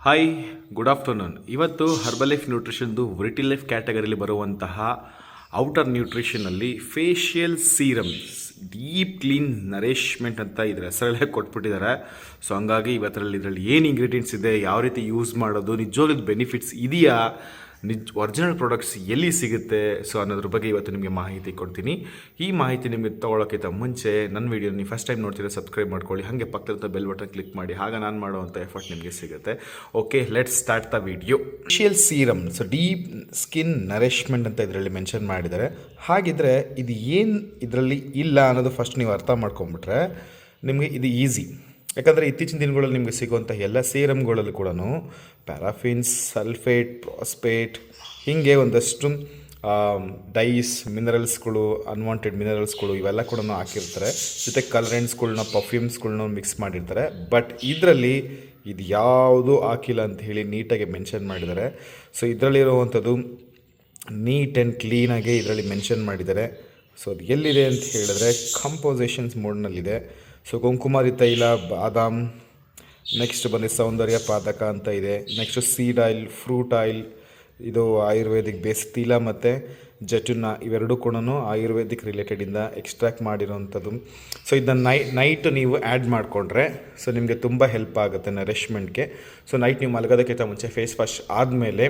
Hi, good afternoon. ಇವತ್ತು Herbalife ನ್ಯೂಟ್ರಿಷನ್ದು ವಿಟಿ ಲೈಫ್ ಕ್ಯಾಟಗರಿಲಿ ಬರುವಂತಹ ಔಟರ್ ನ್ಯೂಟ್ರಿಷನಲ್ಲಿ facial serums deep clean nourishment ಅಂತ ಇದ್ರ ಹೆಸರಲ್ಲೇ ಕೊಟ್ಬಿಟ್ಟಿದ್ದಾರೆ. ಸೊ ಹಂಗಾಗಿ ಇದರಲ್ಲಿ ಏನು ಇಂಗ್ರೀಡಿಯೆಂಟ್ಸ್ ಇದೆ, ಯಾವ ರೀತಿ ಯೂಸ್ ಮಾಡೋದು, ನಿಜವಾಗ್ಲೂ ಬೆನಿಫಿಟ್ಸ್ ಇದೆಯಾ, ಒರಿಜಿನಲ್ ಪ್ರಾಡಕ್ಟ್ಸ್ ಎಲ್ಲಿ ಸಿಗುತ್ತೆ, ಸೊ ಅನ್ನೋದ್ರ ಬಗ್ಗೆ ಇವತ್ತು ನಿಮಗೆ ಮಾಹಿತಿ ಕೊಡ್ತೀನಿ. ಈ ಮಾಹಿತಿ ನಿಮಗೆ ತೊಗೊಳೋಕ್ಕಿಂತ ಮುಂಚೆ ನನ್ನ ವೀಡಿಯೋ ನೀವು ಫಸ್ಟ್ ಟೈಮ್ ನೋಡ್ತೀರಾ ಸಬ್ಸ್ಕ್ರೈಬ್ ಮಾಡ್ಕೊಳ್ಳಿ, ಹಾಗೆ ಪಕ್ಕದ ಬೆಲ್ ಬಟನ್ ಕ್ಲಿಕ್ ಮಾಡಿ, ಆಗ ನಾನು ಮಾಡುವಂಥ ಎಫರ್ಟ್ ನಿಮಗೆ ಸಿಗುತ್ತೆ. Okay, let's start the video. Facial serum, so deep skin nourishment ಅಂತ ಇದರಲ್ಲಿ ಮೆನ್ಷನ್ ಮಾಡಿದ್ದಾರೆ. ಹಾಗಿದ್ರೆ ಇದು ಏನು ಇದರಲ್ಲಿ ಇಲ್ಲ ಅನ್ನೋದು ಫಸ್ಟ್ ನೀವು ಅರ್ಥ ಮಾಡ್ಕೊಂಬಿಟ್ರೆ ನಿಮಗೆ ಇದು ಈಸಿ. ಯಾಕಂದರೆ ಇತ್ತೀಚಿನ ದಿನಗಳಲ್ಲಿ ನಿಮಗೆ ಸಿಗುವಂಥ ಎಲ್ಲ ಸೀರಮ್ಗಳಲ್ಲೂ ಕೂಡ ಪ್ಯಾರಾಫಿನ್ಸ್, ಸಲ್ಫೇಟ್, ಪ್ರಾಸ್ಪೇಟ್ ಹೀಗೆ ಒಂದಷ್ಟು ಡೈಸ್, ಮಿನರಲ್ಸ್ಗಳು, ಅನ್ವಾಂಟೆಡ್ ಮಿನರಲ್ಸ್ಗಳು ಇವೆಲ್ಲ ಕೂಡ ಹಾಕಿರ್ತಾರೆ. ಜೊತೆ ಕಲರೆಂಟ್ಸ್ಗಳ್ನ, ಪರ್ಫ್ಯೂಮ್ಸ್ಗಳ್ನ ಮಿಕ್ಸ್ ಮಾಡಿರ್ತಾರೆ. ಬಟ್ ಇದರಲ್ಲಿ ಇದು ಯಾವುದೂ ಹಾಕಿಲ್ಲ ಅಂತ ಹೇಳಿ ನೀಟಾಗಿ ಮೆನ್ಷನ್ ಮಾಡಿದ್ದಾರೆ. ಸೊ ಇದರಲ್ಲಿರುವಂಥದ್ದು ನೀಟ್ ಆ್ಯಂಡ್ ಕ್ಲೀನಾಗಿ ಇದರಲ್ಲಿ ಮೆನ್ಷನ್ ಮಾಡಿದ್ದಾರೆ. ಸೊ ಅದು ಎಲ್ಲಿದೆ ಅಂತ ಹೇಳಿದ್ರೆ ಕಂಪೋಸಿಷನ್ಸ್ ಮೋಡ್ನಲ್ಲಿದೆ. ಸೊ ಕುಂಕುಮಾರಿ ತೈಲ, ಬಾದಾಮ್, ನೆಕ್ಸ್ಟ್ ಬಂದು ಸೌಂದರ್ಯ ಪಾದಕ ಅಂತ ಇದೆ. Next seed oil, fruit oil, ಇದು ಆಯುರ್ವೇದಿಕ್ ಬೇಸ್ ತೈಲ ಮತ್ತು ಜಟುನ ಇವೆರಡೂ ಕೂಡ ಆಯುರ್ವೇದಿಕ್ ರಿಲೇಟೆಡಿಂದ ಎಕ್ಸ್ಟ್ರಾಕ್ಟ್ ಮಾಡಿರೋವಂಥದ್ದು. ಸೊ ಇದನ್ನು ನೈಟ್ ನೀವು ಆ್ಯಡ್ ಮಾಡಿಕೊಂಡ್ರೆ ಸೊ ನಿಮಗೆ ತುಂಬ ಹೆಲ್ಪ್ ಆಗುತ್ತೆ ನರಿಶ್ಮೆಂಟ್ಗೆ. ಸೊ ನೈಟ್ ನೀವು ಮಲಗೋದಕ್ಕಿಂತ ಮುಂಚೆ ಫೇಸ್ ವಾಶ್ ಆದಮೇಲೆ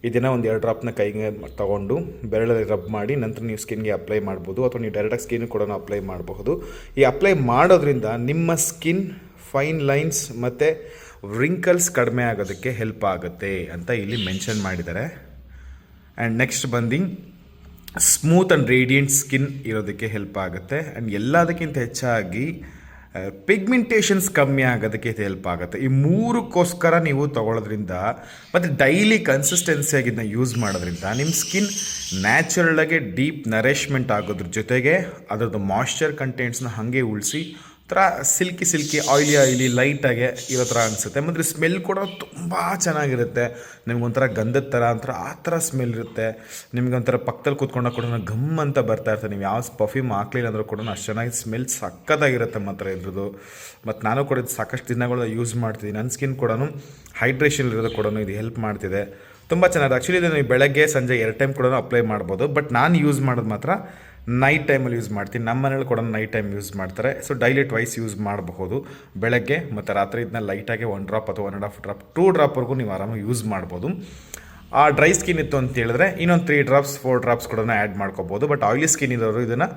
ಇದನ್ನು ಒಂದು 2 ಡ್ರಾಪ್ನ ಕೈಗೆ ತೊಗೊಂಡು ಬೆರಳಲ್ಲಿ ರಬ್ ಮಾಡಿ ನಂತರ ನೀವು ಸ್ಕಿನ್ಗೆ ಅಪ್ಲೈ ಮಾಡ್ಬೋದು, ಅಥವಾ ನೀವು ಡೈರೆಕ್ಟಾಗಿ ಸ್ಕಿನ್ ಕೂಡ ಅಪ್ಲೈ ಮಾಡಬಹುದು. ಈ ಅಪ್ಲೈ ಮಾಡೋದ್ರಿಂದ ನಿಮ್ಮ ಸ್ಕಿನ್ ಫೈನ್ ಲೈನ್ಸ್ ಮತ್ತು ರಿಂಕಲ್ಸ್ ಕಡಿಮೆ ಆಗೋದಕ್ಕೆ ಹೆಲ್ಪ್ ಆಗುತ್ತೆ ಅಂತ ಇಲ್ಲಿ ಮೆನ್ಷನ್ ಮಾಡಿದ್ದಾರೆ. ಆ್ಯಂಡ್ ನೆಕ್ಸ್ಟ್ ಬಂದು ಸ್ಮೂತ್ ಆ್ಯಂಡ್ ರೇಡಿಯಂಟ್ ಸ್ಕಿನ್ ಇರೋದಕ್ಕೆ ಹೆಲ್ಪ್ ಆಗುತ್ತೆ. ಆ್ಯಂಡ್ ಎಲ್ಲದಕ್ಕಿಂತ ಹೆಚ್ಚಾಗಿ ಪಿಗ್ಮೆಂಟೇಷನ್ಸ್ ಕಮ್ಮಿ ಆಗೋದಕ್ಕೆ ಇದು ಹೆಲ್ಪ್ ಆಗುತ್ತೆ. ಈ ಮೂರಕ್ಕೋಸ್ಕರ ನೀವು ತೊಗೊಳೋದ್ರಿಂದ ಮತ್ತು ಡೈಲಿ ಕನ್ಸಿಸ್ಟೆನ್ಸಿಯಾಗಿ ಇದನ್ನ ಯೂಸ್ ಮಾಡೋದ್ರಿಂದ ನಿಮ್ಮ ಸ್ಕಿನ್ ನ್ಯಾಚುರಲಾಗೆ ಡೀಪ್ ನರಿಶ್ಮೆಂಟ್ ಆಗೋದ್ರ ಜೊತೆಗೆ ಅದರದ್ದು ಮಾಯ್ಶ್ಚರ್ ಕಂಟೆಂಟ್ಸ್ನ ಹಾಗೆ ಉಳಿಸಿ ಥರ ಸಿಲ್ಕಿ ಆಯಿಲಿ ಲೈಟಾಗೆ ಇರೋ ಥರ ಅನಿಸುತ್ತೆ. ಮತ್ತು ಸ್ಮೆಲ್ ಕೂಡ ತುಂಬ ಚೆನ್ನಾಗಿರುತ್ತೆ. ನಿಮ್ಗೊಂಥರ ಗಂಧದ ಥರ ಆ ಥರ ಸ್ಮೆಲ್ ಇರುತ್ತೆ. ನಿಮ್ಗೊಂಥರ ಪಕ್ಕದಲ್ಲಿ ಕೂತ್ಕೊಂಡಾಗ ಕೂಡ ಗಮ್ ಅಂತ ಬರ್ತಾ ಇರ್ತದೆ. ನೀವು ಯಾವ ಪರ್ಫ್ಯೂಮ್ ಹಾಕ್ಲಿಲ್ಲ ಅಂದರೂ ಕೂಡ ಅಷ್ಟು ಚೆನ್ನಾಗಿ ಸ್ಮೆಲ್ ಸಕ್ಕತ್ತಾಗಿರುತ್ತೆ ಮಾತ್ರ ಇದ್ರದ್ದು. ಮತ್ತು ನಾನು ಕೂಡ ಇದು ಸಾಕಷ್ಟು ದಿನಗಳು ಯೂಸ್ ಮಾಡ್ತಿದ್ದೀನಿ. ನನ್ನ ಸ್ಕಿನ್ ಕೂಡ ಹೈಡ್ರೇಷನ್ ಇರೋದು ಕೂಡ ಇದು ಹೆಲ್ಪ್ ಮಾಡ್ತಿದೆ. ತುಂಬ ಚೆನ್ನಾಗಿದೆ. ಆ್ಯಕ್ಚುಲಿ ಇದು ನೀವು ಬೆಳಗ್ಗೆ ಸಂಜೆ 2 ಟೈಮ್ ಕೂಡ ಅಪ್ಲೈ ಮಾಡ್ಬೋದು. ಬಟ್ ನಾನು ಯೂಸ್ ಮಾಡೋದು ಮಾತ್ರ ನೈಟ್ ಟೈಮಲ್ಲಿ ಯೂಸ್ ಮಾಡ್ತೀನಿ. ನಮ್ಮ ಮನೇಲಿ ಕೂಡ ನೈಟ್ ಟೈಮ್ ಯೂಸ್ ಮಾಡ್ತಾರೆ. ಸೊ ಡೈಲಿ ಟ್ವೈಸ್ ಯೂಸ್ ಮಾಡಬಹುದು, ಬೆಳಗ್ಗೆ ಮತ್ತು ರಾತ್ರಿ. ಇದನ್ನ ಲೈಟಾಗಿ 1 ಡ್ರಾಪ್ ಅಥವಾ 1.5 ಡ್ರಾಪ್ 2 ಡ್ರಾಪ್ವರೆಗೂ ನೀವು ಆರಾಮಾಗಿ ಯೂಸ್ ಮಾಡ್ಬೋದು. ಆ ಡ್ರೈ ಸ್ಕಿನ್ ಇತ್ತು ಅಂತ ಹೇಳಿದ್ರೆ ಇನ್ನೊಂದು 3 ಡ್ರಾಪ್ಸ್ 4 ಡ್ರಾಪ್ಸ್ ಕೂಡ ಆ್ಯಡ್ ಮಾಡ್ಕೋಬೋದು. ಬಟ್ ಆಯಿಲಿ ಸ್ಕಿನ್ ಇರೋರು ಇದನ್ನು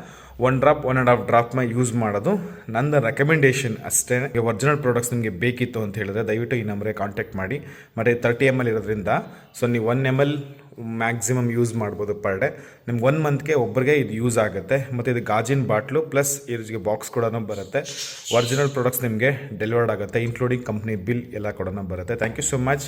1 ಡ್ರಾಪ್ 1.5 ಡ್ರಾಪ್ನ ಯೂಸ್ ಮಾಡೋದು ನನ್ನ ರೆಕಮೆಂಡೇಷನ್ ಅಷ್ಟೇ. ಒರಿಜಿನಲ್ ಪ್ರಾಡಕ್ಟ್ಸ್ ನಿಮಗೆ ಬೇಕಿತ್ತು ಅಂತ ಹೇಳಿದ್ರೆ ದಯವಿಟ್ಟು ಈ ನಂಬರ್ಗೆ ಕಾಂಟ್ಯಾಕ್ಟ್ ಮಾಡಿ. ಮತ್ತು 30 ml ಇರೋದ್ರಿಂದ ಸೊ ನೀವು 1 ml ಮ್ಯಾಕ್ಸಿಮಮ್ ಯೂಸ್ ಮಾಡ್ಬೋದು ಪರ್ ಡೇ. ನಿಮ್ಗೆ 1 ಮಂತ್ಗೆ ಒಬ್ಬರಿಗೆ ಇದು ಯೂಸ್ ಆಗುತ್ತೆ. ಮತ್ತು ಇದು ಗಾಜಿನ ಬಾಟ್ಲು ಪ್ಲಸ್ ಇದ್ರಿಗೆ ಬಾಕ್ಸ್ ಕೂಡ ಬರುತ್ತೆ. ಒರಿಜಿನಲ್ ಪ್ರಾಡಕ್ಟ್ಸ್ ನಿಮಗೆ ಡೆಲಿವರ್ಡ್ ಆಗುತ್ತೆ, ಇನ್ಕ್ಲೂಡಿಂಗ್ ಕಂಪ್ನಿ ಬಿಲ್ ಎಲ್ಲ ಕೂಡ ಬರುತ್ತೆ. Thank you so much.